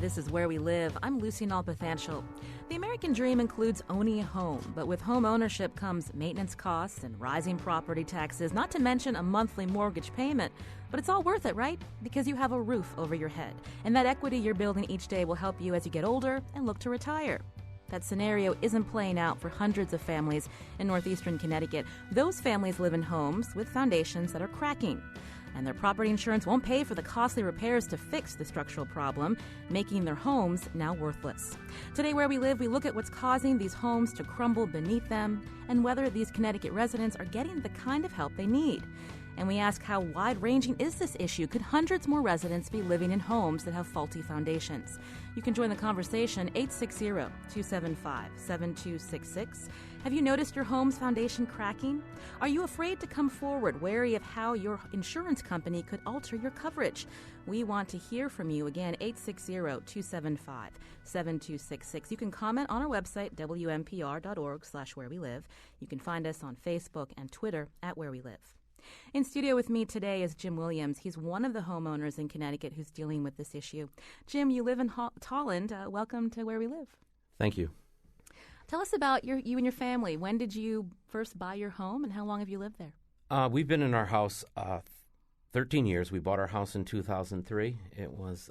This is Where We Live. I'm Lucy Nalpathanchel. The American dream includes owning a home, but with home ownership comes maintenance costs and rising property taxes, not to mention a monthly mortgage payment. But it's all worth it, right? Because you have a roof over your head, and that equity you're building each day will help you as you get older and look to retire. That scenario isn't playing out for hundreds of families in northeastern Connecticut. Those families live in homes with foundations that are cracking, and their property insurance won't pay for the costly repairs to fix the structural problem, making their homes now worthless. Today, Where We Live, we look at what's causing these homes to crumble beneath them and whether these Connecticut residents are getting the kind of help they need. And we ask, how wide-ranging is this issue? Could hundreds more residents be living in homes that have faulty foundations? You can join the conversation, 860-275-7266. Have you noticed your home's foundation cracking? Are you afraid to come forward, wary of how your insurance company could alter your coverage? We want to hear from you. Again, 860-275-7266. You can comment on our website, WNPR.org/wherewelive. You can find us on Facebook and Twitter at Where We Live. In studio with me today is Jim Williams. He's one of the homeowners in Connecticut who's dealing with this issue. Jim, you live in Tolland. Welcome to Where We Live. Thank you. Tell us about you and your family. When did you first buy your home, and how long have you lived there? We've been in our house 13 years. We bought our house in 2003. It was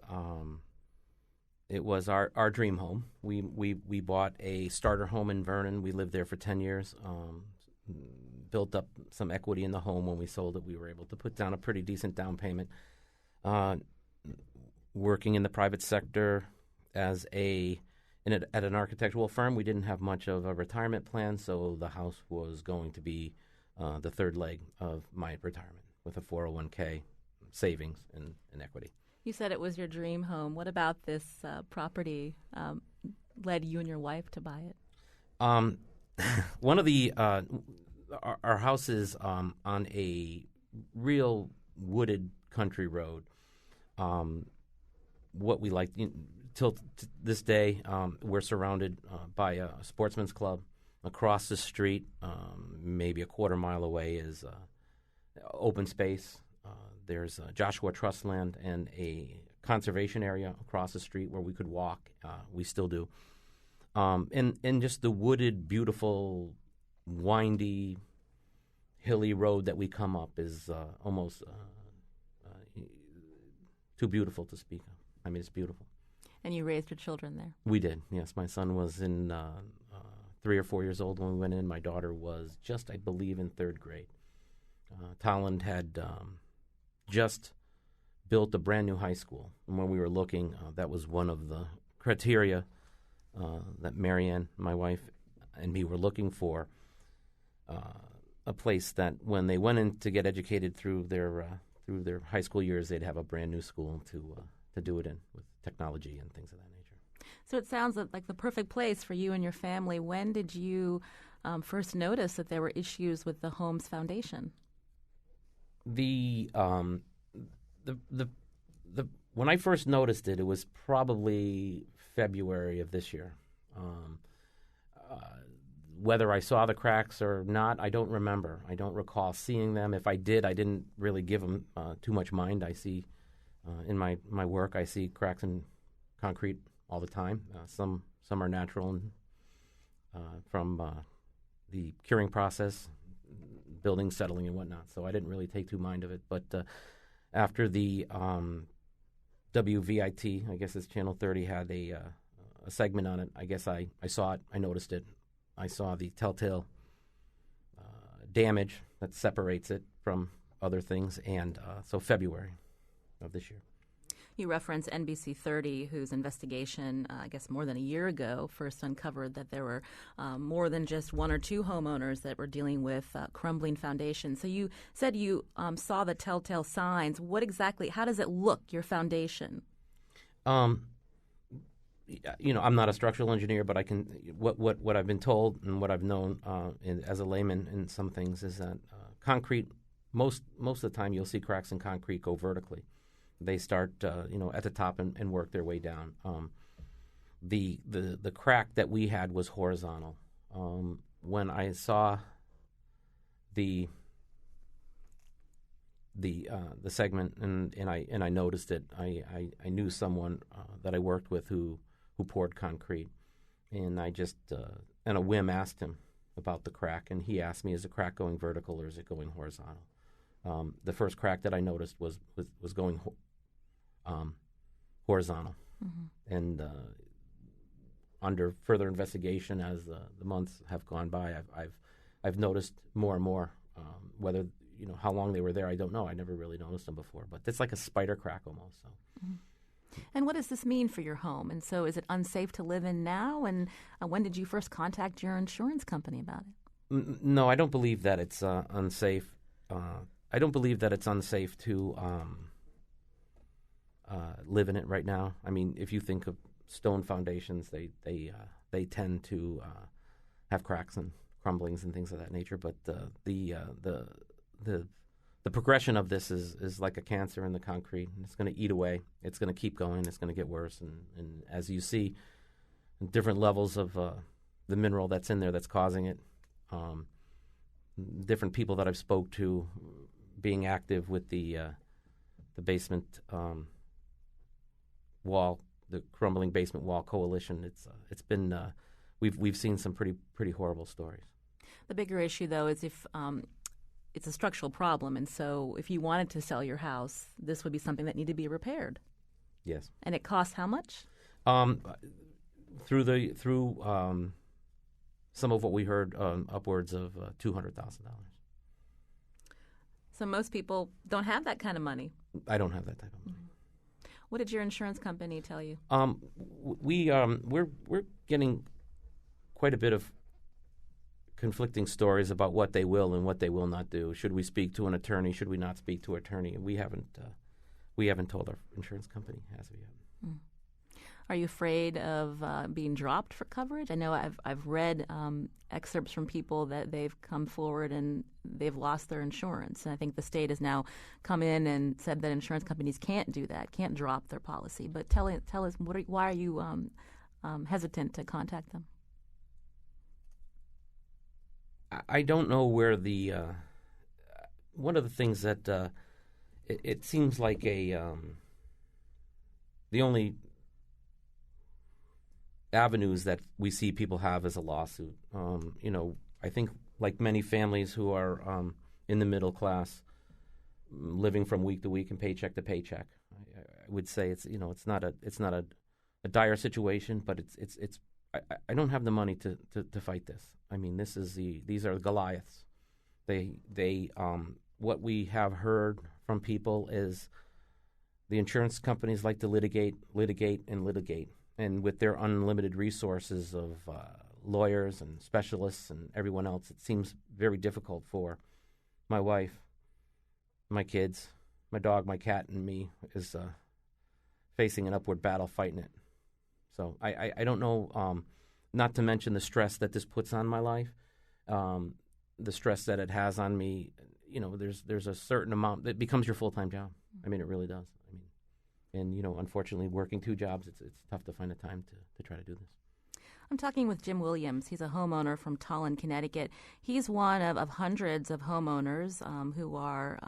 our dream home. We bought a starter home in Vernon. We lived there for 10 years. Built up some equity in the home. When we sold it, we were able to put down a pretty decent down payment. Working in the private sector at an architectural firm, we didn't have much of a retirement plan, so the house was going to be the third leg of my retirement with a 401k, savings, and equity. You said it was your dream home. What about this property led you and your wife to buy it? One of the our house is on a real wooded country road. What we like till this day, we're surrounded by a sportsman's club. Across the street, maybe a quarter mile away, is open space. There's Joshua Trust land and a conservation area across the street where we could walk. We still do. And just the wooded, beautiful, windy, hilly road that we come up is almost too beautiful to speak of. I mean, it's beautiful. And you raised your children there? We did, yes. My son was in 3 or 4 years old when we went in. My daughter was just, I believe, in third grade. Tolland had just built a brand new high school. And when we were looking, that was one of the criteria that Marianne, my wife, and me were looking for, a place that when they went in to get educated through their high school years, they'd have a brand new school to do it in with technology and things of that nature. So it sounds like the perfect place for you and your family. When did you first notice that there were issues with the home's foundation? When I first noticed it, it was probably February of this year. Whether I saw the cracks or not, I don't remember. I don't recall seeing them. If I did, I didn't really give them too much mind. I see in my work, I see cracks in concrete all the time. Some are natural and from the curing process, buildings settling and whatnot. So I didn't really take too mind of it. But after the WVIT, I guess it's Channel 30, had a segment on it, I guess I saw it. I noticed it. I saw the telltale damage that separates it from other things, and so February of this year. You reference NBC 30, whose investigation, I guess more than a year ago, first uncovered that there were more than just one or two homeowners that were dealing with crumbling foundations. So you said you saw the telltale signs. What exactly, how does it look, your foundation? I'm not a structural engineer, but I can. What I've been told and what I've known as a layman in some things is that concrete. Most of the time, you'll see cracks in concrete go vertically. They start, at the top and work their way down. The crack that we had was horizontal. When I saw the the segment, and I noticed it. I knew someone that I worked with who poured concrete, and I just on a whim asked him about the crack, and he asked me, is the crack going vertical or is it going horizontal? The first crack that I noticed was going horizontal, and under further investigation, as the months have gone by, I've noticed more and more. Whether how long they were there, I don't know. I never really noticed them before, but it's like a spider crack almost. So. And what does this mean for your home? And so, is it unsafe to live in now? And when did you first contact your insurance company about it? No, I don't believe that it's unsafe. I don't believe that it's unsafe to live in it right now. I mean, if you think of stone foundations, they tend to have cracks and crumblings and things of that nature. But the progression of this is like a cancer in the concrete. It's going to eat away. It's going to keep going. It's going to get worse. And as you see, different levels of the mineral that's in there that's causing it. Different people that I've spoke to being active with the basement wall, the Crumbling Basement Wall Coalition. It's been we've seen some pretty horrible stories. The bigger issue, though, is if it's a structural problem, and so if you wanted to sell your house, this would be something that needed to be repaired. Yes. And it costs how much? Through some of what we heard, upwards of $200,000. So most people don't have that kind of money. I don't have that type of money. What did your insurance company tell you? We're getting quite a bit of conflicting stories about what they will and what they will not do. Should we speak to an attorney? Should we not speak to an attorney? And we haven't told our insurance company as of yet. Are you afraid of being dropped for coverage? I know I've read excerpts from people that they've come forward and they've lost their insurance. And I think the state has now come in and said that insurance companies can't do that, can't drop their policy. But tell us, why are you hesitant to contact them? I don't know where the one of the things that it seems like the only avenues that we see people have is a lawsuit. I think like many families who are in the middle class, living from week to week and paycheck to paycheck, I would say it's not a dire situation, but it's I don't have the money to fight this. I mean, these are Goliaths. They what we have heard from people is the insurance companies like to litigate, and with their unlimited resources of lawyers and specialists and everyone else, it seems very difficult for my wife, my kids, my dog, my cat, and me is facing an upward battle fighting it. So I don't know, not to mention the stress that this puts on my life, the stress that it has on me. There's a certain amount that becomes your full-time job. I mean, it really does. And, unfortunately, working two jobs, it's tough to find the time to try to do this. I'm talking with Jim Williams. He's a homeowner from Tolland, Connecticut. He's one of hundreds of homeowners who are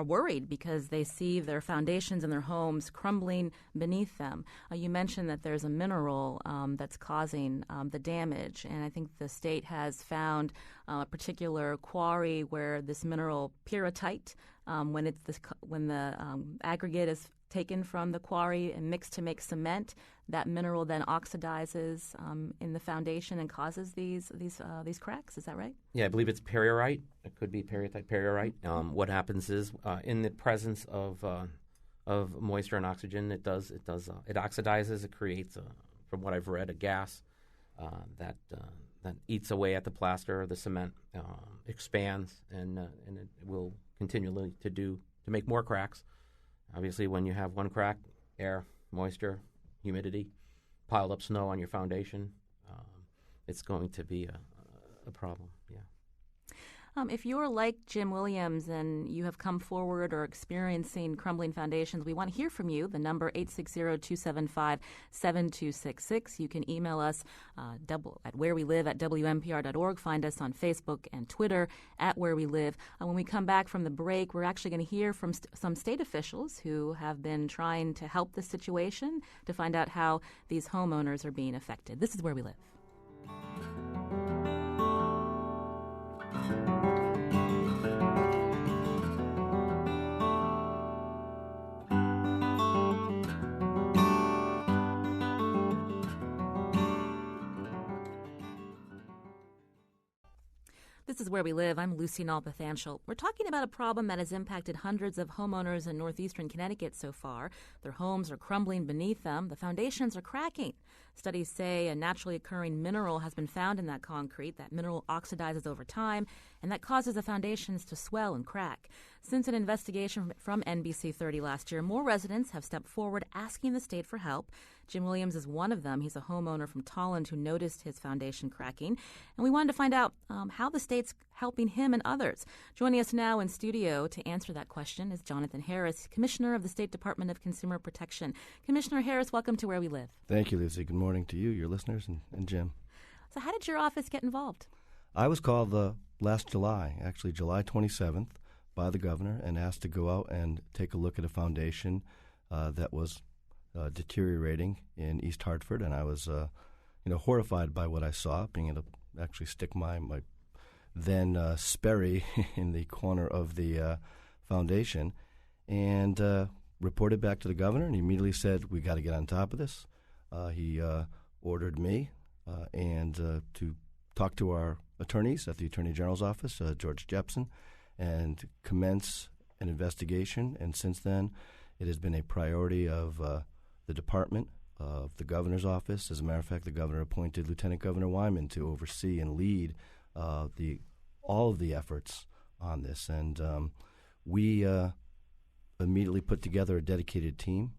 worried because they see their foundations in their homes crumbling beneath them. You mentioned that there's a mineral that's causing the damage, and I think the state has found a particular quarry where this mineral pyrrhotite, when the aggregate is taken from the quarry and mixed to make cement, that mineral then oxidizes in the foundation and causes these cracks. Is that right? Yeah, I believe it's pyrrhotite. It could be pyrrhotite. What happens is in the presence of moisture and oxygen, it oxidizes. It creates, from what I've read, a gas that eats away at the plaster. The cement expands and it will continually to make more cracks. Obviously, when you have one crack, air, moisture, humidity, piled up snow on your foundation, it's going to be a problem. Yeah. If you're like Jim Williams and you have come forward or experiencing crumbling foundations, we want to hear from you. The number 860-275-7266. You can email us at wherewelive@wnpr.org. Find us on Facebook and Twitter at Where We Live. When we come back from the break, we're actually going to hear from some state officials who have been trying to help the situation to find out how these homeowners are being affected. This is Where We Live. This is Where We Live. I'm Lucy Nalpathanchel. We're talking about a problem that has impacted hundreds of homeowners in northeastern Connecticut so far. Their homes are crumbling beneath them. The foundations are cracking. Studies say a naturally occurring mineral has been found in that concrete. That mineral oxidizes over time, and that causes the foundations to swell and crack. Since an investigation from NBC 30 last year, more residents have stepped forward asking the state for help. Jim Williams is one of them. He's a homeowner from Tolland who noticed his foundation cracking. And we wanted to find out how the state's helping him and others. Joining us now in studio to answer that question is Jonathan Harris, Commissioner of the State Department of Consumer Protection. Commissioner Harris, welcome to Where We Live. Thank you, Lucy. Good morning to you, your listeners, and Jim. So how did your office get involved? I was called last July, actually July 27th, by the governor and asked to go out and take a look at a foundation that was deteriorating in East Hartford, and I was horrified by what I saw, being able to actually stick my then Sperry in the corner of the foundation, and reported back to the governor, and he immediately said, we got to get on top of this. He ordered me to talk to our attorneys at the Attorney General's office, George Jepson, and commence an investigation, and since then it has been a priority of the department, of the governor's office. As a matter of fact, the governor appointed Lieutenant Governor Wyman to oversee and lead all of the efforts on this. And we immediately put together a dedicated team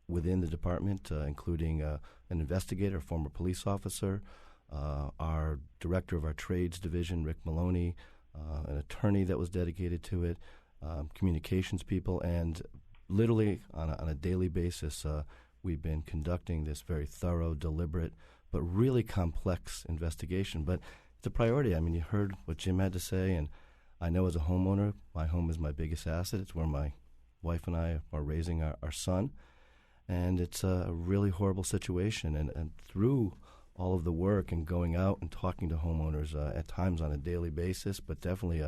within the department, including an investigator, a former police officer, our director of our trades division, Rick Maloney, an attorney that was dedicated to it, communications people, and literally on a daily basis, we've been conducting this very thorough, deliberate, but really complex investigation. But it's a priority. I mean, you heard what Jim had to say, and I know as a homeowner, my home is my biggest asset. It's where my wife and I are raising our son, and it's a really horrible situation. And through all of the work and going out and talking to homeowners at times on a daily basis, but definitely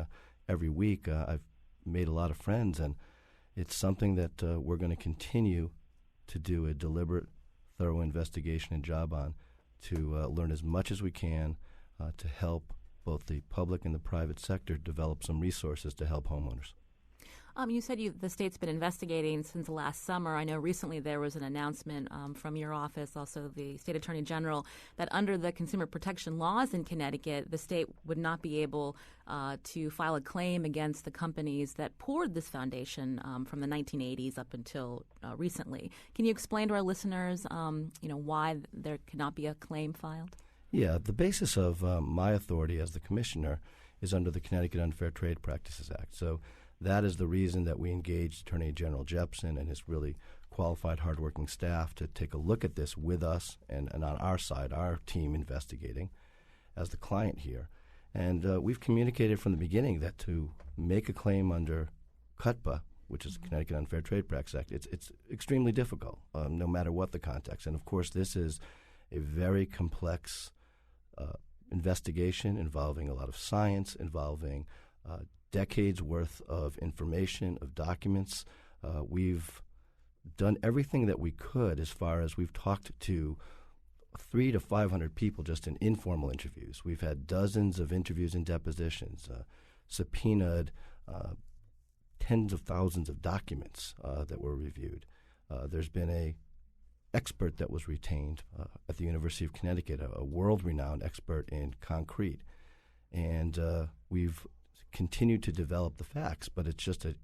every week, I've made a lot of friends, and it's something that we're going to continue to do a deliberate, thorough investigation and job on to learn as much as we can to help both the public and the private sector develop some resources to help homeowners. You said the state's been investigating since last summer. I know recently there was an announcement from your office, also the State Attorney General, that under the consumer protection laws in Connecticut, the state would not be able to file a claim against the companies that poured this foundation from the 1980s up until recently. Can you explain to our listeners, why there cannot be a claim filed? Yeah, the basis of my authority as the commissioner is under the Connecticut Unfair Trade Practices Act. So that is the reason that we engaged Attorney General Jepson and his really qualified, hardworking staff to take a look at this with us and on our side, our team investigating as the client here. And we've communicated from the beginning that to make a claim under CUTPA, which is the Connecticut Unfair Trade Practices Act, it's extremely difficult, no matter what the context. And, of course, this is a very complex investigation involving a lot of science, involving decades worth of information, of documents. We've done everything that we could as far as we've talked to 300 to 500 people just in informal interviews. We've had dozens of interviews and depositions, subpoenaed tens of thousands of documents that were reviewed. There's been a expert that was retained at the University of Connecticut, a world-renowned expert in concrete. And we've continued to develop the facts, but it's just an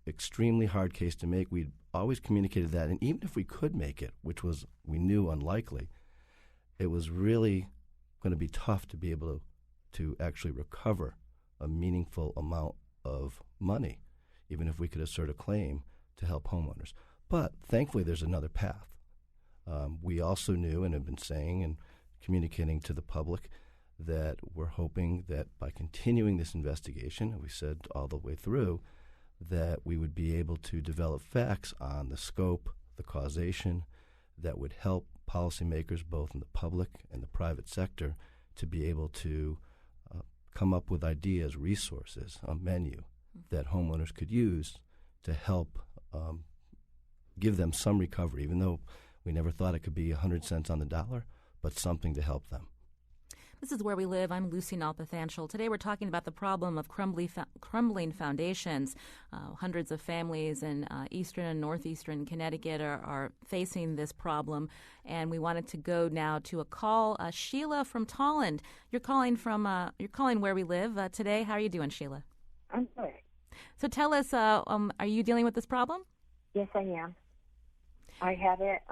extremely hard case to make. We'd always communicated that, and even if we could make it, which was we knew unlikely, it was really going to be tough to be able to actually recover a meaningful amount of money, even if we could assert a claim to help homeowners. But thankfully, there's another path. We also knew and have been saying and communicating to the public that we're hoping that by continuing this investigation, and we said all the way through, that we would be able to develop facts on the scope, the causation, that would help policymakers both in the public and the private sector to be able to come up with ideas, resources, a menu that homeowners could use to help give them some recovery, even though we never thought it could be 100 cents on the dollar, but something to help them. This is Where We Live. I'm Lucy Nalpathanchel. Today we're talking about the problem of crumbling foundations. Hundreds of families in eastern and northeastern Connecticut are facing this problem, and we wanted to go now to a call. Sheila from Tolland. You're calling Where We Live today. How are you doing, Sheila? I'm good. So tell us, are you dealing with this problem? Yes, I am. I have it.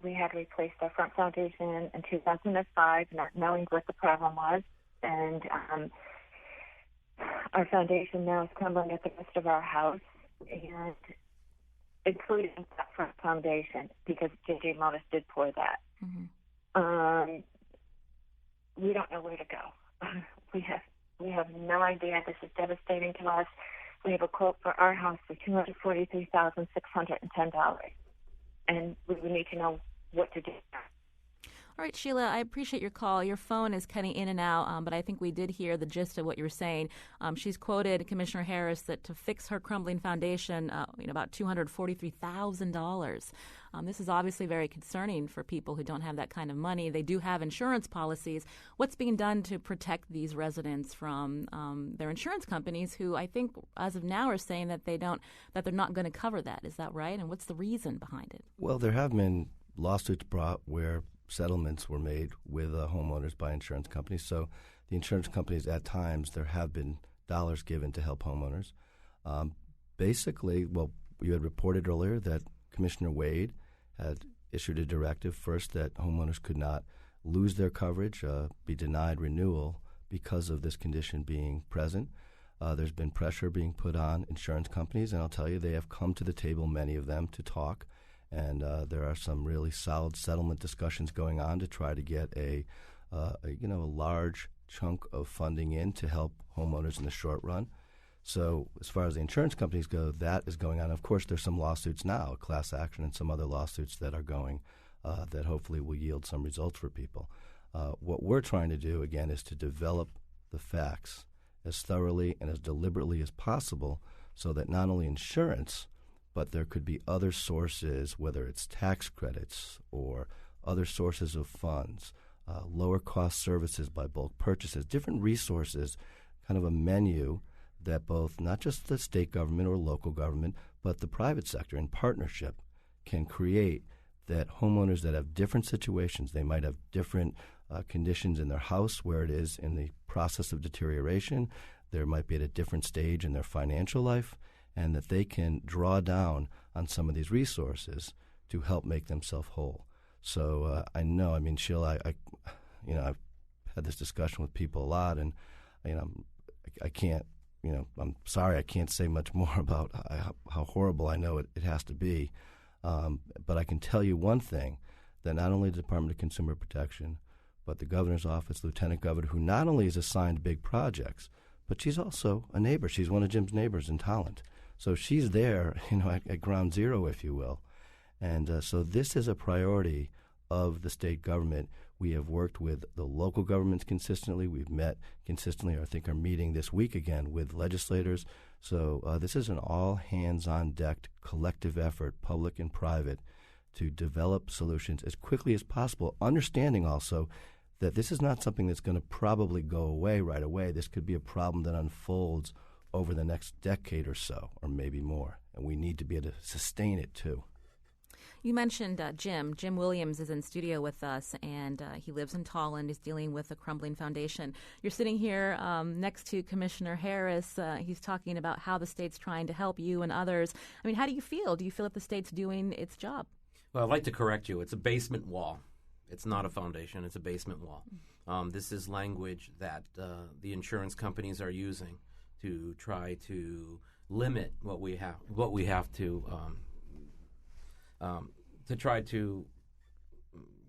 We had replaced our front foundation in 2005, not knowing what the problem was. And our foundation now is crumbling at the rest of our house, and including that front foundation, because J.J. Motus did pour that. Mm-hmm. We don't know where to go. We have no idea. This is devastating to us. We have a quote for our house for $243,610, and we would need to know what to do. All right, Sheila, I appreciate your call. Your phone is cutting in and out, but I think we did hear the gist of what you were saying. She's quoted Commissioner Harris that to fix her crumbling foundation, about $243,000. This is obviously very concerning for people who don't have that kind of money. They do have insurance policies. What's being done to protect these residents from their insurance companies, who I think as of now are saying that they're not going to cover that? Is that right? And what's the reason behind it? Well, there have been lawsuits brought where settlements were made with homeowners by insurance companies. So the insurance companies, at times, there have been dollars given to help homeowners. Basically, well, you had reported earlier that Commissioner Wade had issued a directive first that homeowners could not lose their coverage, be denied renewal because of this condition being present. There's been pressure being put on insurance companies, and I'll tell you, they have come to the table, many of them, to talk. And there are some really solid settlement discussions going on to try to get a large chunk of funding in to help homeowners in the short run. So as far as the insurance companies go, that is going on. Of course, there's some lawsuits now, class action and some other lawsuits that are going that hopefully will yield some results for people. What we're trying to do, again, is to develop the facts as thoroughly and as deliberately as possible so that not only insurance, but there could be other sources, whether it's tax credits or other sources of funds, lower cost services by bulk purchases, different resources, kind of a menu that both not just the state government or local government, but the private sector in partnership can create, that homeowners that have different situations, they might have different conditions in their house where it is in the process of deterioration, there might be at a different stage in their financial life, and that they can draw down on some of these resources to help make themselves whole. So I know, Sheila, I've had this discussion with people a lot, and I can't, I'm sorry, I can't say much more about how horrible I know it has to be. But I can tell you one thing, that not only the Department of Consumer Protection, but the governor's office, Lieutenant Governor, who not only is assigned big projects, but she's also a neighbor. She's one of Jim's neighbors in Tolland. So she's there, at ground zero, if you will. And so this is a priority of the state government. We have worked with the local governments consistently. We've met consistently, I think, are meeting this week again with legislators. So this is an all-hands-on-deck collective effort, public and private, to develop solutions as quickly as possible, understanding also that this is not something that's going to probably go away right away. This could be a problem that unfolds over the next decade or so, or maybe more, and we need to be able to sustain it too. You mentioned Jim. Jim Williams is in studio with us, and he lives in Tolland. He's dealing with a crumbling foundation. You're sitting here next to Commissioner Harris. He's talking about how the state's trying to help you and others. How do you feel? Do you feel that the state's doing its job? Well, I'd like to correct you. It's a basement wall. It's not a foundation. It's a basement wall. This is language that the insurance companies are using to try to limit what we have to try to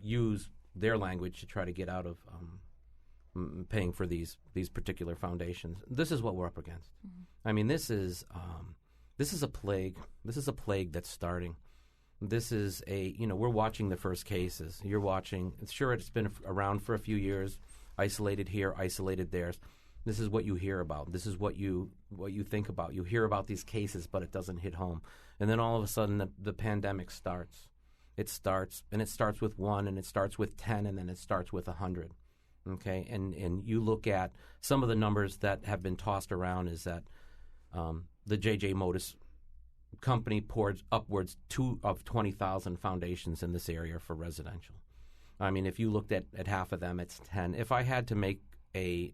use their language to try to get out of paying for these particular foundations. This is what we're up against. I mean, this is a plague. This is a plague that's starting. This is we're watching the first cases. You're watching. Sure, it's been around for a few years, isolated here, isolated there. This is what you hear about. This is what you think about. You hear about these cases, but it doesn't hit home. And then all of a sudden, the pandemic starts. It starts with 1, and it starts with 10, and then it starts with 100. Okay, and you look at some of the numbers that have been tossed around is that the J.J. Motus company poured upwards of 20,000 foundations in this area for residential. I mean, if you looked at half of them, it's 10. If I had to make a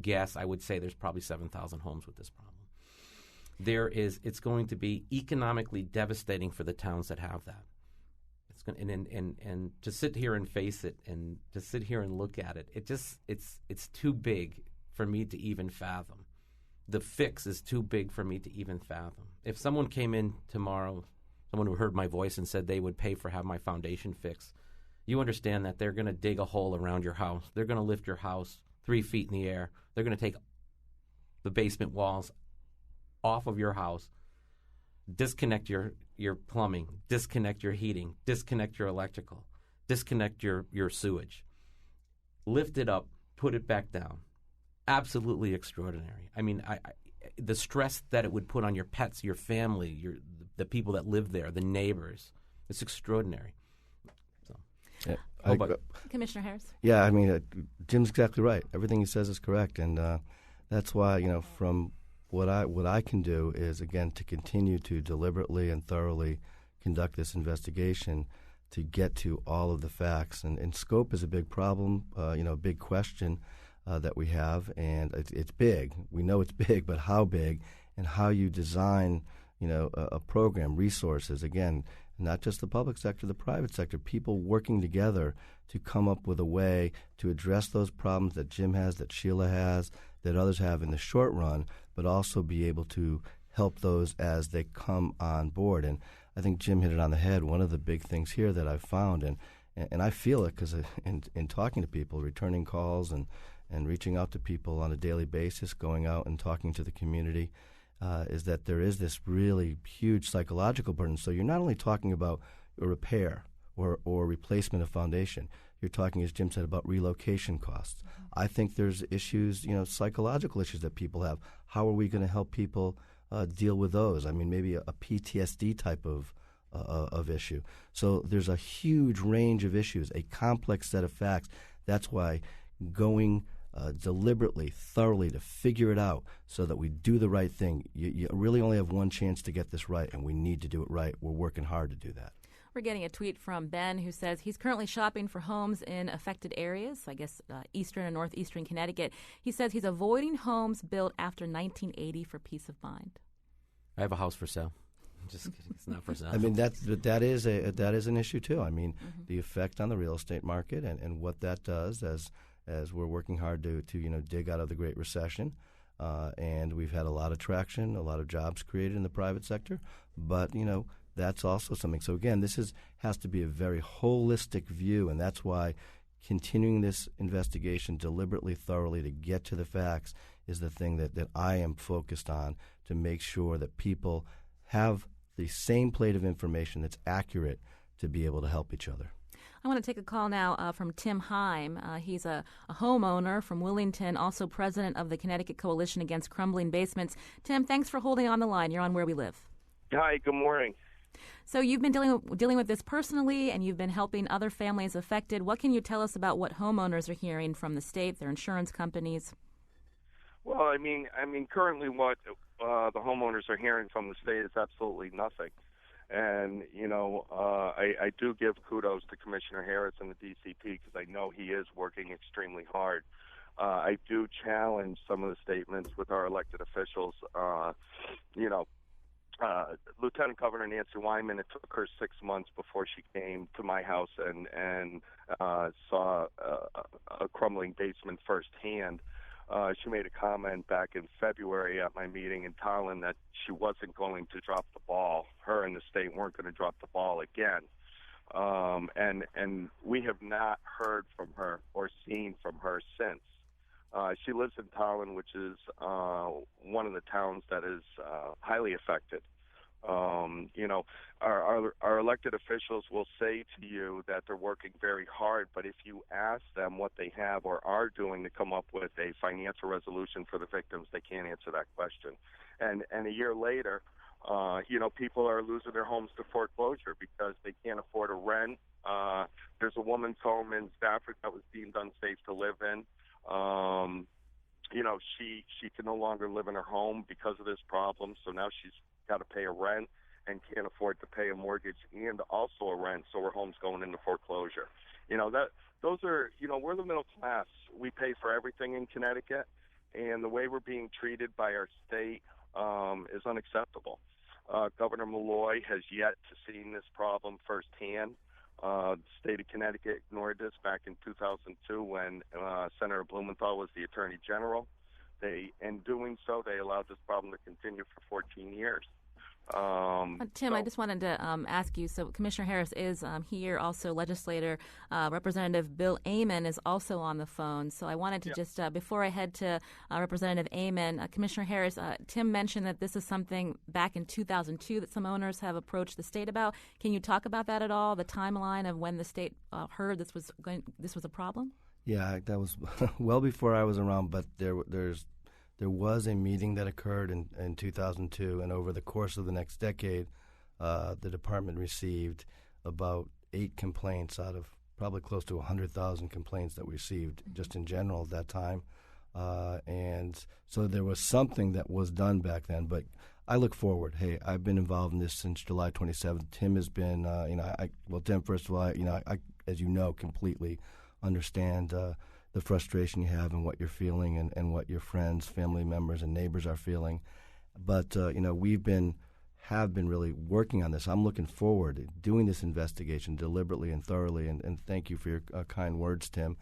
guess, I would say there's probably 7,000 homes with this problem. It's going to be economically devastating for the towns that have that. It's going and to sit here and face it, and to sit here and look at it, it's too big for me to even fathom. The fix is too big for me to even fathom. If someone came in tomorrow, someone who heard my voice and said they would pay for have my foundation fixed, you understand that they're going to dig a hole around your house. They're going to lift your house 3 feet in the air. They're going to take the basement walls off of your house, disconnect your plumbing, disconnect your heating, disconnect your electrical, disconnect your sewage, lift it up, put it back down. Absolutely extraordinary. I mean, the stress that it would put on your pets, your family, the people that live there, the neighbors, it's extraordinary. So, yeah, Commissioner Harris? Yeah, I mean, Jim's exactly right. Everything he says is correct, and that's why, from what I can do is, again, to continue to deliberately and thoroughly conduct this investigation to get to all of the facts. And scope is a big problem, a big question that we have, and it's big. We know it's big, but how big, and how you design, a program, resources, again, not just the public sector, the private sector, people working together to come up with a way to address those problems that Jim has, that Sheila has, that others have in the short run, but also be able to help those as they come on board. And I think Jim hit it on the head. One of the big things here that I've found, and I feel it because in talking to people, returning calls and reaching out to people on a daily basis, going out and talking to the community, is that there is this really huge psychological burden. So you're not only talking about a repair or replacement of foundation. You're talking, as Jim said, about relocation costs. Mm-hmm. I think there's issues, psychological issues that people have. How are we going to help people deal with those? I mean, maybe a PTSD type of issue. So there's a huge range of issues, a complex set of facts. That's why going deliberately, thoroughly to figure it out so that we do the right thing. You really only have one chance to get this right, and we need to do it right. We're working hard to do that. We're getting a tweet from Ben who says he's currently shopping for homes in affected areas, I guess eastern and northeastern Connecticut. He says he's avoiding homes built after 1980 for peace of mind. I have a house for sale. Just kidding. It's not for sale. I mean, that is an issue too. I mean, the effect on the real estate market and what that does as we're working hard to dig out of the Great Recession. And we've had a lot of traction, a lot of jobs created in the private sector. But, that's also something. So, again, this has to be a very holistic view, and that's why continuing this investigation deliberately, thoroughly to get to the facts is the thing that I am focused on, to make sure that people have the same plate of information that's accurate to be able to help each other. I want to take a call now from Tim Heim. He's a homeowner from Willington, also president of the Connecticut Coalition Against Crumbling Basements. Tim, thanks for holding on the line. You're on Where We Live. Hi, good morning. So you've been dealing with this personally, and you've been helping other families affected. What can you tell us about what homeowners are hearing from the state, their insurance companies? Well, I mean, currently what the homeowners are hearing from the state is absolutely nothing. And, I do give kudos to Commissioner Harris and the DCP because I know he is working extremely hard. I do challenge some of the statements with our elected officials, Lieutenant Governor Nancy Wyman, it took her 6 months before she came to my house and saw a crumbling basement firsthand. She made a comment back in February at my meeting in Tallinn that she wasn't going to drop the ball. Her and the state weren't going to drop the ball again. And we have not heard from her or seen from her since. She lives in Tallinn, which is one of the towns that is highly affected. Our elected officials will say to you that they're working very hard, but if you ask them what they have or are doing to come up with a financial resolution for the victims, they can't answer that question. And a year later, people are losing their homes to foreclosure because they can't afford a rent. There's a woman's home in Stafford that was deemed unsafe to live in. She can no longer live in her home because of this problem, so now she's got to pay a rent and can't afford to pay a mortgage and also a rent, so her home's going into foreclosure. We're the middle class. We pay for everything in Connecticut, and the way we're being treated by our state is unacceptable. Governor Malloy has yet to see this problem firsthand. The state of Connecticut ignored this back in 2002 when Senator Blumenthal was the Attorney General. In doing so, they allowed this problem to continue for 14 years. Tim, I just wanted to ask you, so Commissioner Harris is here, also legislator. Representative Bill Amon is also on the phone. So I wanted to just, before I head to Representative Amon, Commissioner Harris, Tim mentioned that this is something back in 2002 that some owners have approached the state about. Can you talk about that at all, the timeline of when the state heard this was a problem? Yeah, that was well before I was around, but there was a meeting that occurred in 2002, and over the course of the next decade, the department received about 8 complaints out of probably close to 100,000 complaints that we received just in general at that time. And so there was something that was done back then, but I look forward. Hey, I've been involved in this since July 27th. Tim has been, Tim, first of all, I as you know, completely understand the frustration you have and what you're feeling and what your friends, family members, and neighbors are feeling. But, have been really working on this. I'm looking forward to doing this investigation deliberately and thoroughly, and thank you for your kind words, Tim.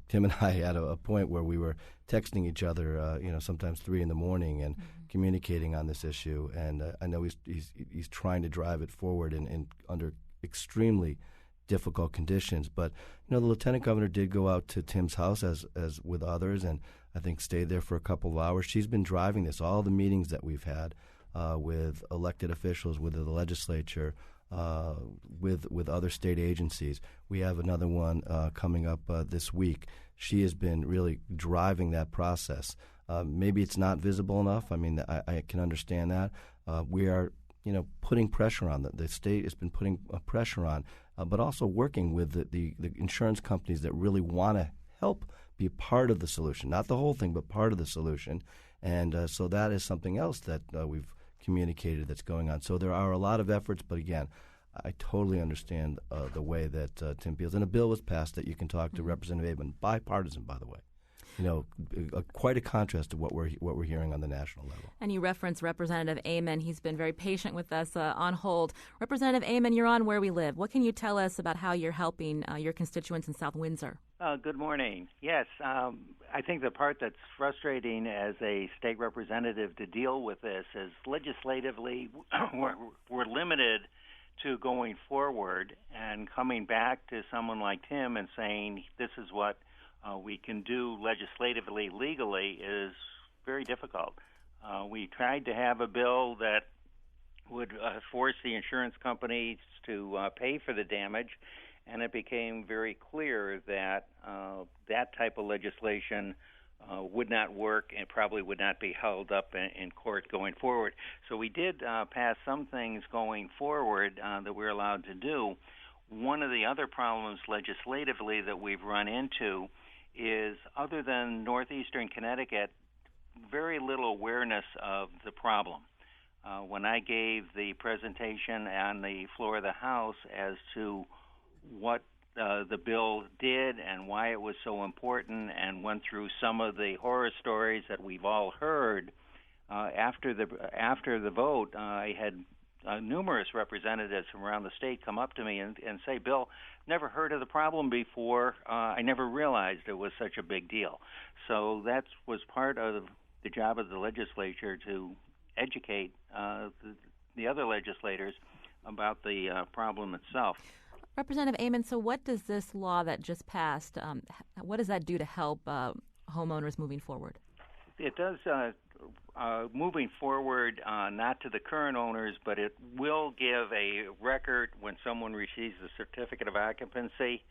Tim and I had a point where we were texting each other, sometimes 3 a.m. and communicating on this issue. And I know he's trying to drive it forward and under extremely difficult conditions. But the lieutenant governor did go out to Tim's house as with others, and I think stayed there for a couple of hours. She's been driving this. All the meetings that we've had with elected officials, with the legislature, with other state agencies. We have another one coming up this week. She has been really driving that process. Maybe it's not visible enough. I mean, I can understand that. We are putting pressure on. The state has been putting pressure on, but also working with the insurance companies that really want to help be part of the solution. Not the whole thing, but part of the solution. And so that is something else that we've communicated that's going on. So there are a lot of efforts, but again, I totally understand the way that Tim feels. And a bill was passed that you can talk to Representative Amon, bipartisan, by the way. Quite a contrast to what we're hearing on the national level. And you reference Representative Amon. He's been very patient with us on hold. Representative Amon, you're on Where We Live. What can you tell us about how you're helping your constituents in South Windsor? Good morning. Yes, I think the part that's frustrating as a state representative to deal with this is legislatively we're limited to going forward and coming back to someone like Tim and saying this is what we can do legislatively, legally, is very difficult. We tried to have a bill that would force the insurance companies to pay for the damage, and it became very clear that that type of legislation would not work and probably would not be held up in court going forward. So we did pass some things going forward that we're allowed to do. One of the other problems legislatively that we've run into is, other than northeastern Connecticut, very little awareness of the problem. When I gave the presentation on the floor of the House as to what the bill did and why it was so important, and went through some of the horror stories that we've all heard, after the vote, I had numerous representatives from around the state come up to me and say, Bill, never heard of the problem before. I never realized it was such a big deal. So that was part of the job of the legislature to educate the other legislators about the problem itself. Representative Amon, so what does this law that just passed, what does that do to help homeowners moving forward? It does, moving forward, not to the current owners, but it will give a record when someone receives a certificate of occupancy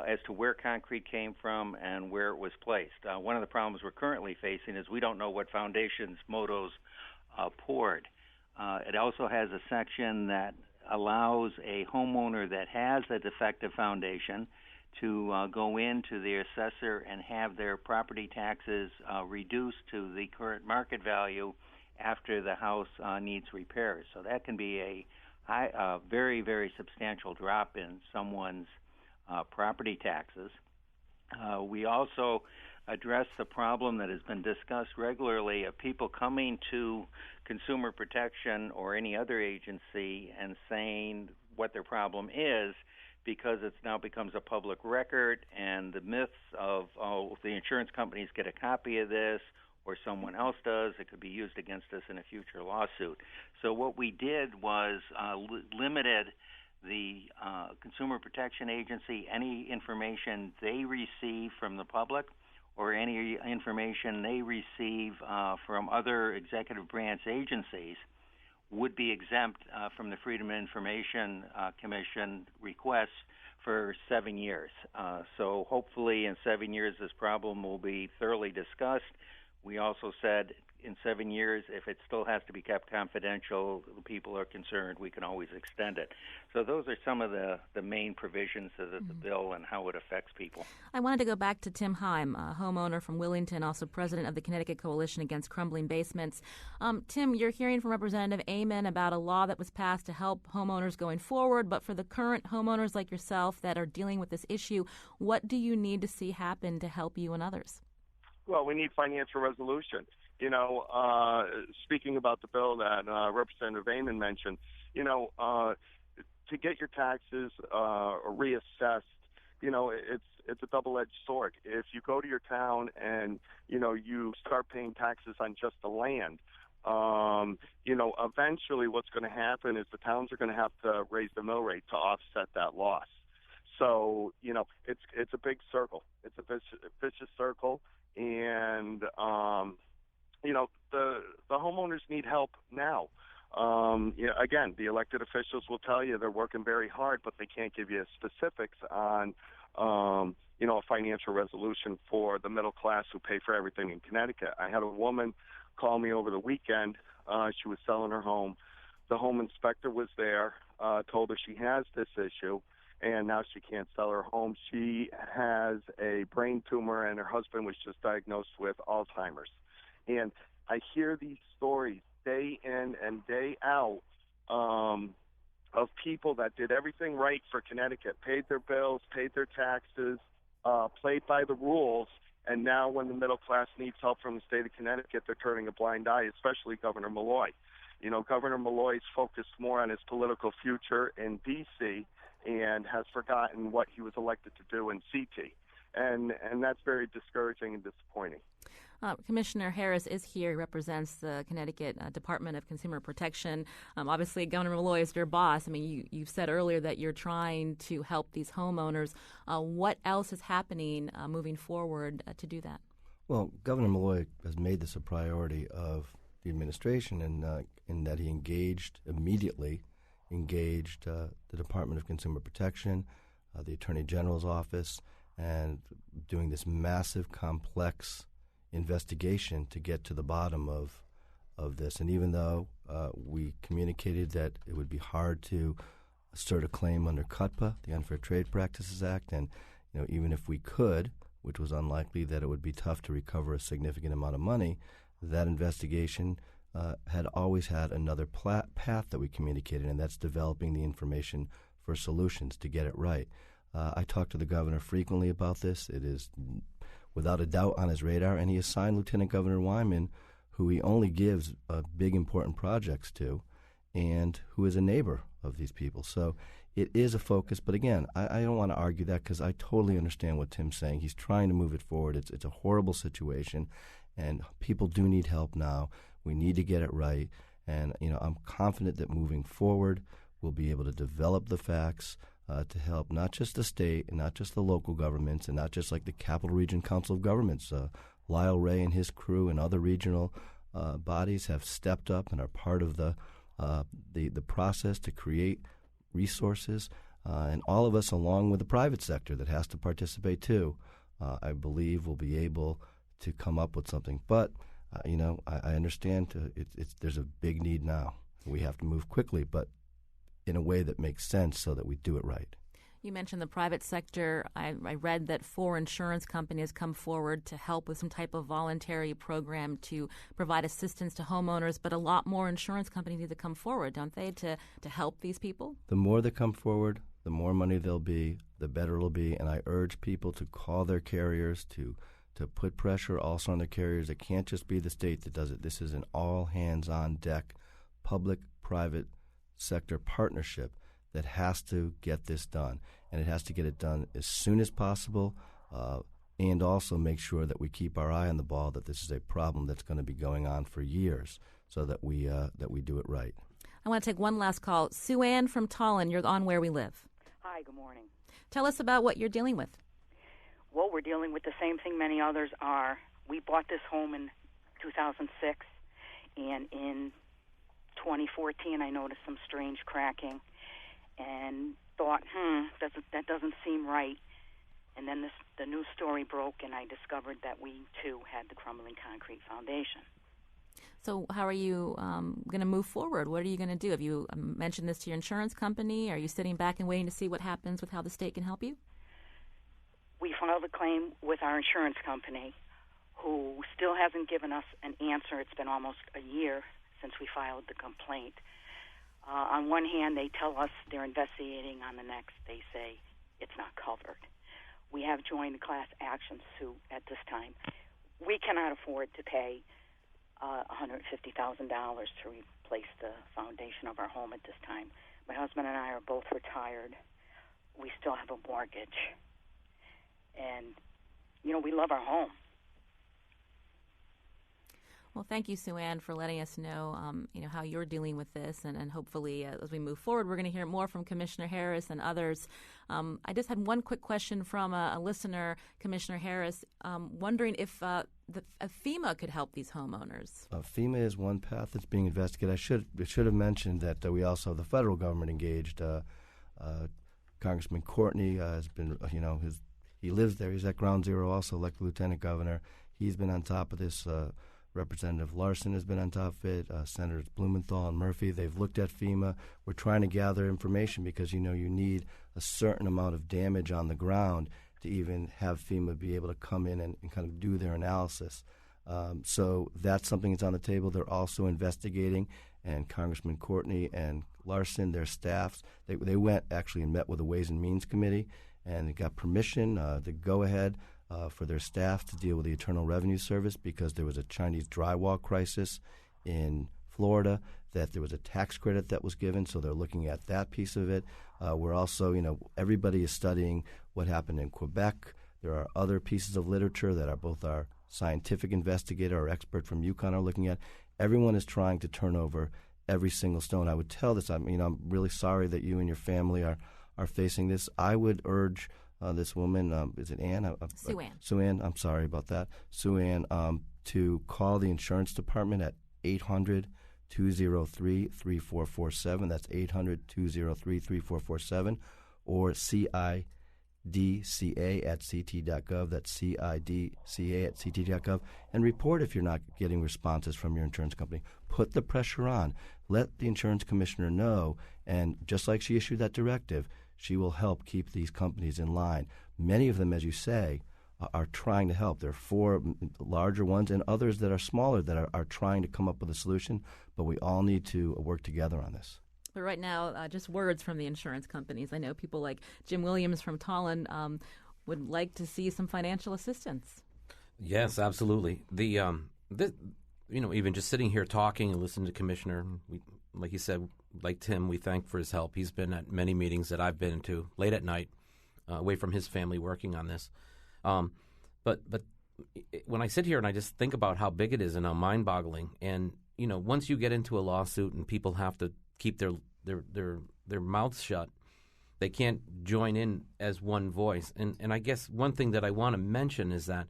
as to where concrete came from and where it was placed. One of the problems we're currently facing is we don't know what foundations Motos poured. It also has a section that allows a homeowner that has a defective foundation to go into the assessor and have their property taxes reduced to the current market value after the house needs repairs. So that can be a very, very substantial drop in someone's property taxes. We also address the problem that has been discussed regularly of people coming to Consumer Protection or any other agency and saying what their problem is, because it's now becomes a public record, and the myths of, if the insurance companies get a copy of this or someone else does, it could be used against us in a future lawsuit. So what we did was limited the Consumer Protection Agency, any information they receive from the public or any information they receive from other executive branch agencies would be exempt from the Freedom of Information Commission requests for 7 years. So hopefully in 7 years this problem will be thoroughly discussed. We also said in 7 years, if it still has to be kept confidential, the people are concerned, we can always extend it. So those are some of the main provisions of the bill and how it affects people. I wanted to go back to Tim Heim, a homeowner from Wellington, also president of the Connecticut Coalition Against Crumbling Basements. Tim, you're hearing from Representative Amon about a law that was passed to help homeowners going forward, but for the current homeowners like yourself that are dealing with this issue, what do you need to see happen to help you and others? Well, we need financial resolution. You know, speaking about the bill that Representative Amon mentioned, to get your taxes reassessed, it's a double-edged sword. If you go to your town and, you start paying taxes on just the land, eventually what's going to happen is the towns are going to have to raise the mill rate to offset that loss. So, it's a big circle. It's a vicious circle. And, the homeowners need help now. Again, the elected officials will tell you they're working very hard, but they can't give you specifics on, a financial resolution for the middle class who pay for everything in Connecticut. I had a woman call me over the weekend. She was selling her home. The home inspector was there, told her she has this issue, and now she can't sell her home. She has a brain tumor, and her husband was just diagnosed with Alzheimer's. And I hear these stories day in and day out of people that did everything right for Connecticut, paid their bills, paid their taxes, played by the rules, and now when the middle class needs help from the state of Connecticut, they're turning a blind eye, especially Governor Malloy. Governor Malloy's focused more on his political future in D.C., and has forgotten what he was elected to do in CT. And that's very discouraging and disappointing. Commissioner Harris is here. He represents the Connecticut Department of Consumer Protection. Obviously, Governor Malloy is your boss. I mean, you've said earlier that you're trying to help these homeowners. What else is happening moving forward to do that? Well, Governor Malloy has made this a priority of the administration in that he immediately engaged the Department of Consumer Protection, the Attorney General's office, and doing this massive, complex investigation to get to the bottom of this. And even though we communicated that it would be hard to assert a claim under CUTPA, the Unfair Trade Practices Act, and even if we could, which was unlikely, that it would be tough to recover a significant amount of money, that investigation had always had another path that we communicated, and that's developing the information for solutions to get it right. I talk to the governor frequently about this. It is without a doubt on his radar, and he assigned Lieutenant Governor Wyman, who he only gives big, important projects to, and who is a neighbor of these people. So it is a focus. But again, I don't want to argue that because I totally understand what Tim's saying. He's trying to move it forward. It's a horrible situation, and people do need help now. We need to get it right. And, I'm confident that moving forward, we'll be able to develop the facts to help not just the state and not just the local governments and not just like the Capital Region Council of Governments. Lyle Ray and his crew and other regional bodies have stepped up and are part of the process to create resources. And all of us, along with the private sector that has to participate too, I believe will be able to come up with something. But I understand there's a big need now. We have to move quickly, but in a way that makes sense so that we do it right. You mentioned the private sector. I read that 4 insurance companies come forward to help with some type of voluntary program to provide assistance to homeowners, but a lot more insurance companies need to come forward, don't they, to help these people? The more that come forward, the more money there'll be, the better it'll be, and I urge people to call their carriers, to put pressure also on the carriers. It can't just be the state that does it. This is an all-hands-on-deck, public-private sector partnership that has to get this done. And it has to get it done as soon as possible and also make sure that we keep our eye on the ball, that this is a problem that's going to be going on for years so that we do it right. I want to take one last call. Sue Ann from Tallinn, you're on Where We Live. Hi, good morning. Tell us about what you're dealing with. Well, we're dealing with the same thing many others are. We bought this home in 2006, and in 2014 I noticed some strange cracking and thought, that doesn't seem right. And then the news story broke, and I discovered that we, too, had the crumbling concrete foundation. So how are you going to move forward? What are you going to do? Have you mentioned this to your insurance company? Are you sitting back and waiting to see what happens with how the state can help you? We filed a claim with our insurance company, who still hasn't given us an answer. It's been almost a year since we filed the complaint. On one hand, they tell us they're investigating. On the next, they say it's not covered. We have joined the class action suit at this time. We cannot afford to pay $150,000 to replace the foundation of our home at this time. My husband and I are both retired. We still have a mortgage. And, we love our home. Well, thank you, Sue Ann, for letting us know, how you're dealing with this. And hopefully, as we move forward, we're going to hear more from Commissioner Harris and others. I just had one quick question from a listener, Commissioner Harris, wondering if FEMA could help these homeowners. FEMA is one path that's being investigated. I should have mentioned that we also have the federal government engaged. Congressman Courtney has been, he lives there. He's at Ground Zero, also elected lieutenant governor. He's been on top of this. Representative Larson has been on top of it. Senators Blumenthal and Murphy, they've looked at FEMA. We're trying to gather information because, you need a certain amount of damage on the ground to even have FEMA be able to come in and kind of do their analysis. So that's something that's on the table. They're also investigating, and Congressman Courtney and Larson, their staffs, they went actually and met with the Ways and Means Committee, and they got permission to go ahead for their staff to deal with the Internal Revenue Service because there was a Chinese drywall crisis in Florida, that there was a tax credit that was given, so they're looking at that piece of it. We're also, everybody is studying what happened in Quebec. There are other pieces of literature that are both our scientific investigator, our expert from UConn are looking at. Everyone is trying to turn over every single stone. I would tell this, I'm really sorry that you and your family are facing this. I would urge this woman, is it Ann? Sue Ann. Sue Ann, I'm sorry about that. Sue Ann, to call the insurance department at 800-203-3447. That's 800-203-3447. Or CIDCA at ct.gov. That's CIDCA at ct.gov. And report if you're not getting responses from your insurance company. Put the pressure on. Let the insurance commissioner know. And just like she issued that directive, she will help keep these companies in line. Many of them, as you say, are trying to help. There are 4 larger ones and others that are smaller that are trying to come up with a solution, but we all need to work together on this. But right now, just words from the insurance companies. I know people like Jim Williams from Tallinn would like to see some financial assistance. Yes, absolutely. even just sitting here talking and listening to Commissioner, like he said, like Tim, we thank for his help. He's been at many meetings that I've been to late at night, away from his family, working on this. But when I sit here and I just think about how big it is and how mind-boggling, and once you get into a lawsuit and people have to keep their mouths shut, they can't join in as one voice. And I guess one thing that I want to mention is that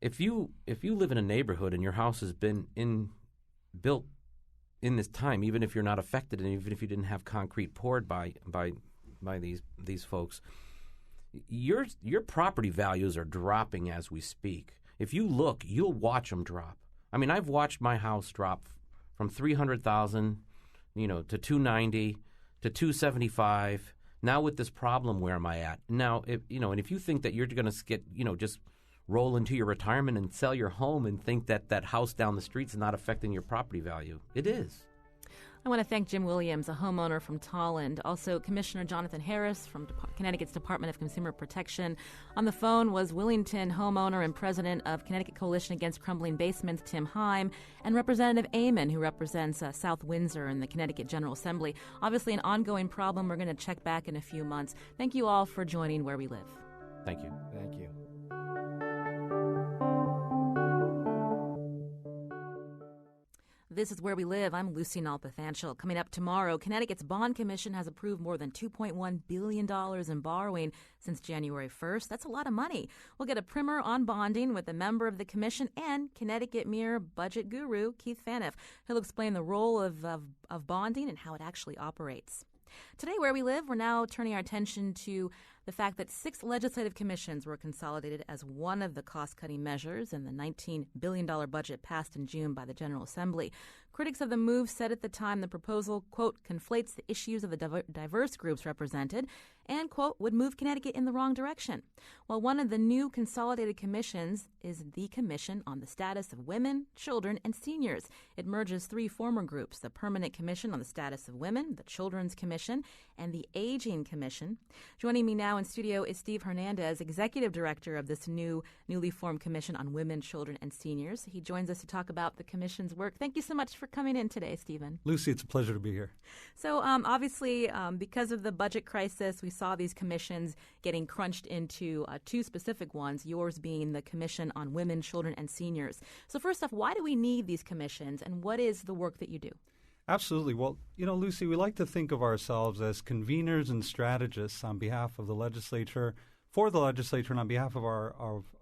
if you live in a neighborhood and your house has been built in this time, even if you're not affected and even if you didn't have concrete poured by these folks, your property values are dropping as we speak. If you look, you'll watch them drop. I mean, I've watched my house drop from $300,000, to $290,000 to $275,000. Now with this problem, where am I at? Now, and if you think that you're going to get, just roll into your retirement and sell your home and think that that house down the street's not affecting your property value, it is. I want to thank Jim Williams, a homeowner from Tolland, also Commissioner Jonathan Harris from Connecticut's Department of Consumer Protection. On the phone was Willington homeowner and president of Connecticut Coalition Against Crumbling Basements, Tim Heim, and Representative Amon, who represents South Windsor in the Connecticut General Assembly. Obviously an ongoing problem. We're going to check back in a few months. Thank you all for joining Where We Live. Thank you. Thank you. This is Where We Live. I'm Lucy Nalpathanchel. Coming up tomorrow, Connecticut's Bond Commission has approved more than $2.1 billion in borrowing since January 1st. That's a lot of money. We'll get a primer on bonding with a member of the commission and Connecticut Mirror budget guru, Keith Phaneuf. He'll explain the role of bonding and how it actually operates. Today, Where We Live, we're now turning our attention to the fact that 6 legislative commissions were consolidated as one of the cost-cutting measures in the $19 billion budget passed in June by the General Assembly. Critics of the move said at the time the proposal, quote, conflates the issues of the diverse groups represented and, quote, would move Connecticut in the wrong direction. Well, one of the new consolidated commissions is the Commission on the Status of Women, Children, and Seniors. It merges 3 former groups, the Permanent Commission on the Status of Women, the Children's Commission, and the Aging Commission. Joining me now in studio is Steve Hernandez, Executive Director of this newly formed Commission on Women, Children, and Seniors. He joins us to talk about the Commission's work. Thank you so much for coming in today, Stephen. Lucy, it's a pleasure to be here. So obviously, because of the budget crisis, we saw these commissions getting crunched into 2 specific ones, yours being the Commission on Women, Children, and Seniors. So first off, why do we need these commissions, and what is the work that you do? Absolutely. Well, Lucy, we like to think of ourselves as conveners and strategists on behalf of the legislature, for the legislature, and on behalf of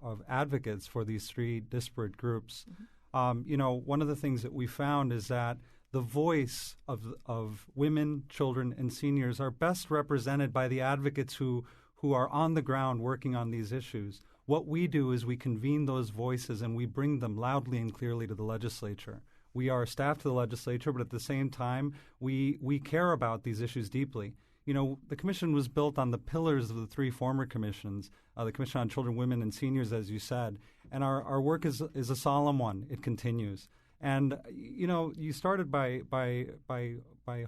of advocates for these 3 disparate groups. Mm-hmm. One of the things that we found is that the voice of women, children, and seniors are best represented by the advocates who are on the ground working on these issues. What we do is we convene those voices and we bring them loudly and clearly to the legislature. We are staff to the legislature, but at the same time, we care about these issues deeply. The commission was built on the pillars of the 3 former commissions, the Commission on Children, Women, and Seniors, as you said. And our work is a solemn one. It continues. And, you started by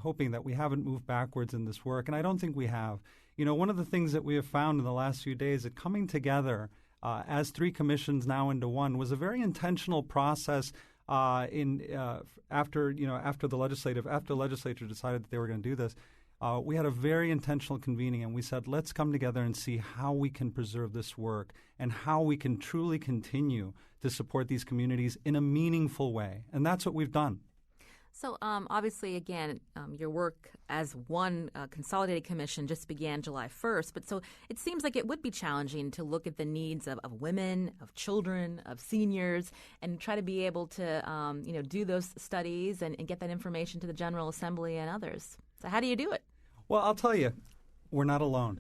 hoping that we haven't moved backwards in this work, and I don't think we have. One of the things that we have found in the last few days that coming together as 3 commissions now into one was a very intentional process after the legislature decided that they were going to do this. We had a very intentional convening, and we said, let's come together and see how we can preserve this work and how we can truly continue to support these communities in a meaningful way. And that's what we've done. So obviously, again, your work as one consolidated commission just began July 1st. But so it seems like it would be challenging to look at the needs of women, of children, of seniors, and try to be able to, do those studies and get that information to the General Assembly and others. So how do you do it? Well, I'll tell you, we're not alone.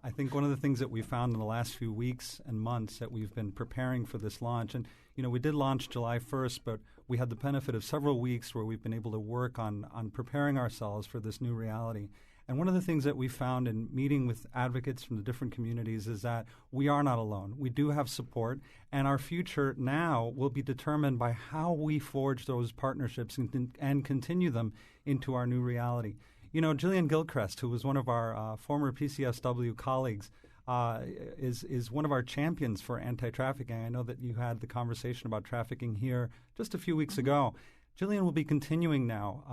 I think one of the things that we found in the last few weeks and months that we've been preparing for this launch, and we did launch July 1st, but we had the benefit of several weeks where we've been able to work on preparing ourselves for this new reality. And one of the things that we found in meeting with advocates from the different communities is that we are not alone. We do have support, and our future now will be determined by how we forge those partnerships and continue them into our new reality. Jillian Gilchrist, who was one of our former PCSW colleagues, is one of our champions for anti-trafficking. I know that you had the conversation about trafficking here just a few weeks ago. Jillian will be continuing now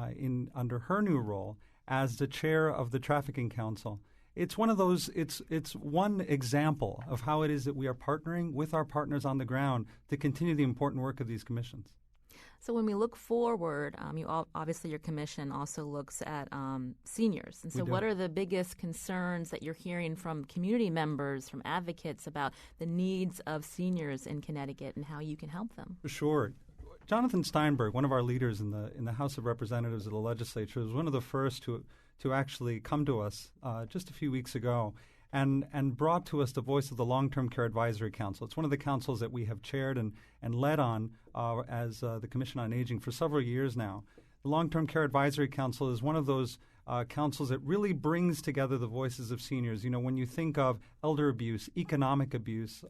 under her new role as the chair of the Trafficking Council. It's one of those. It's one example of how it is that we are partnering with our partners on the ground to continue the important work of these commissions. So when we look forward, obviously your commission also looks at seniors. And so what are the biggest concerns that you're hearing from community members, from advocates about the needs of seniors in Connecticut and how you can help them? Sure. Jonathan Steinberg, one of our leaders in the House of Representatives of the legislature, was one of the first to actually come to us just a few weeks ago and brought to us the voice of the Long-Term Care Advisory Council. It's one of the councils that we have chaired and led on as the Commission on Aging for several years now. The Long-Term Care Advisory Council is one of those councils that really brings together the voices of seniors. You know, when you think of elder abuse, economic abuse,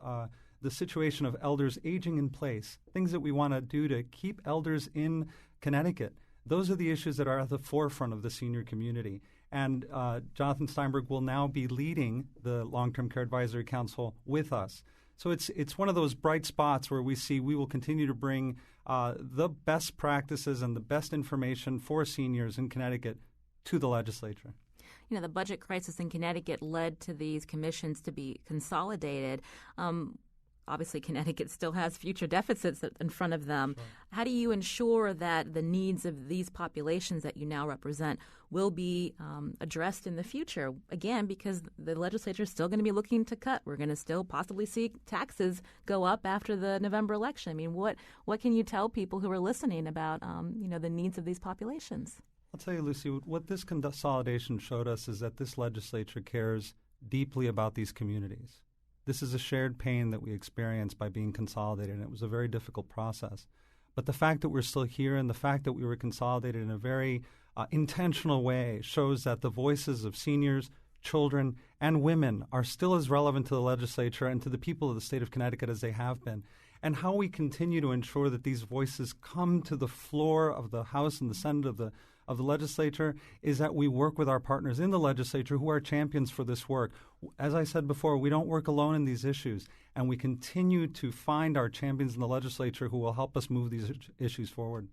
the situation of elders aging in place, things that we want to do to keep elders in Connecticut, those are the issues that are at the forefront of the senior community. And Jonathan Steinberg will now be leading the Long-Term Care Advisory Council with us. So it's one of those bright spots where we see we will continue to bring the best practices and the best information for seniors in Connecticut to the legislature. You know, the budget crisis in Connecticut led to these commissions to be consolidated. Obviously, Connecticut still has future deficits in front of them. Sure. How do you ensure that the needs of these populations that you now represent will be addressed in the future? Again, because the legislature is still going to be looking to cut. We're going to still possibly see taxes go up after the November election. I mean, what can you tell people who are listening about the needs of these populations? I'll tell you, Lucy, what this consolidation showed us is that this legislature cares deeply about these communities. This is a shared pain that we experienced by being consolidated, and it was a very difficult process. But the fact that we're still here and the fact that we were consolidated in a very intentional way shows that the voices of seniors, children, and women are still as relevant to the legislature and to the people of the state of Connecticut as they have been. And how we continue to ensure that these voices come to the floor of the House and the Senate of the legislature is that we work with our partners in the legislature who are champions for this work. As I said before, we don't work alone in these issues, and we continue to find our champions in the legislature who will help us move these issues forward.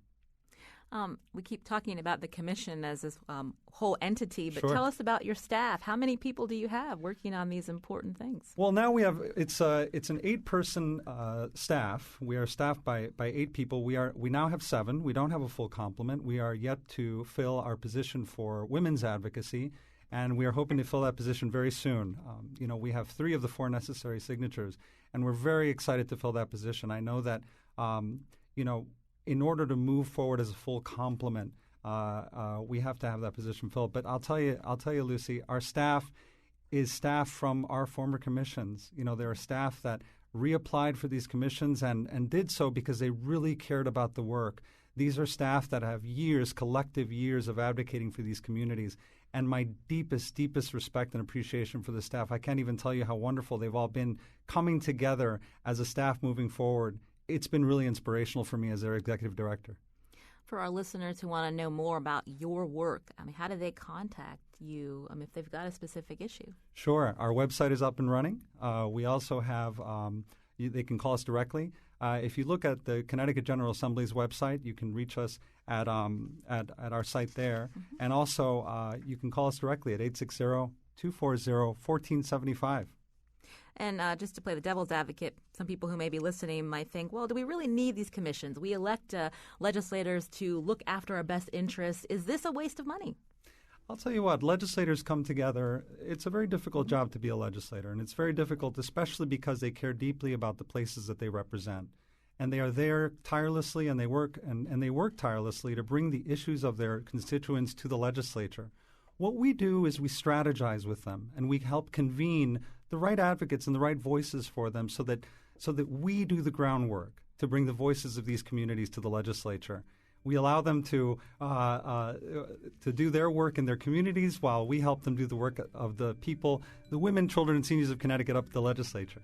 We keep talking about the commission as this whole entity, but Sure. Tell us about your staff. How many people do you have working on these important things? Well, now we have it's an 8-person staff. We are staffed by 8 people. We now have 7. We don't have a full complement. We are yet to fill our position for women's advocacy, and we are hoping to fill that position very soon. We have 3 of the 4 necessary signatures, and we're very excited to fill that position. I know that in order to move forward as a full complement, we have to have that position filled. But I'll tell you, Lucy, our staff is staff from our former commissions. There are staff that reapplied for these commissions and did so because they really cared about the work. These are staff that have collective years of advocating for these communities. And my deepest respect and appreciation for the staff. I can't even tell you how wonderful they've all been coming together as a staff moving forward. It's been really inspirational for me as their executive director. For our listeners who want to know more about your work, how do they contact you if they've got a specific issue? Sure. Our website is up and running. We also have they can call us directly. If you look at the Connecticut General Assembly's website, you can reach us at our site there. Mm-hmm. And also you can call us directly at 860-240-1475. And just to play the devil's advocate, some people who may be listening might think, well, do we really need these commissions? We elect legislators to look after our best interests. Is this a waste of money? I'll tell you what, legislators come together. It's a very difficult job to be a legislator, and it's very difficult, especially because they care deeply about the places that they represent. And they are there tirelessly, and they work tirelessly to bring the issues of their constituents to the legislature. What we do is we strategize with them, and we help convene the right advocates and the right voices for them so that we do the groundwork to bring the voices of these communities to the legislature. We allow them to do their work in their communities while we help them do the work of the people, the women, children, and seniors of Connecticut up at the legislature.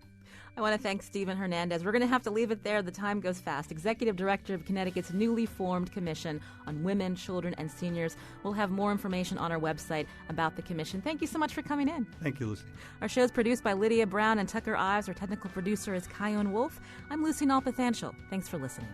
I want to thank Stephen Hernandez. We're going to have to leave it there. The time goes fast. Executive Director of Connecticut's newly formed Commission on Women, Children, and Seniors. We'll have more information on our website about the commission. Thank you so much for coming in. Thank you, Lucy. Our show is produced by Lydia Brown and Tucker Ives. Our technical producer is Kyone Wolf. I'm Lucy Nalpathanchel. Thanks for listening.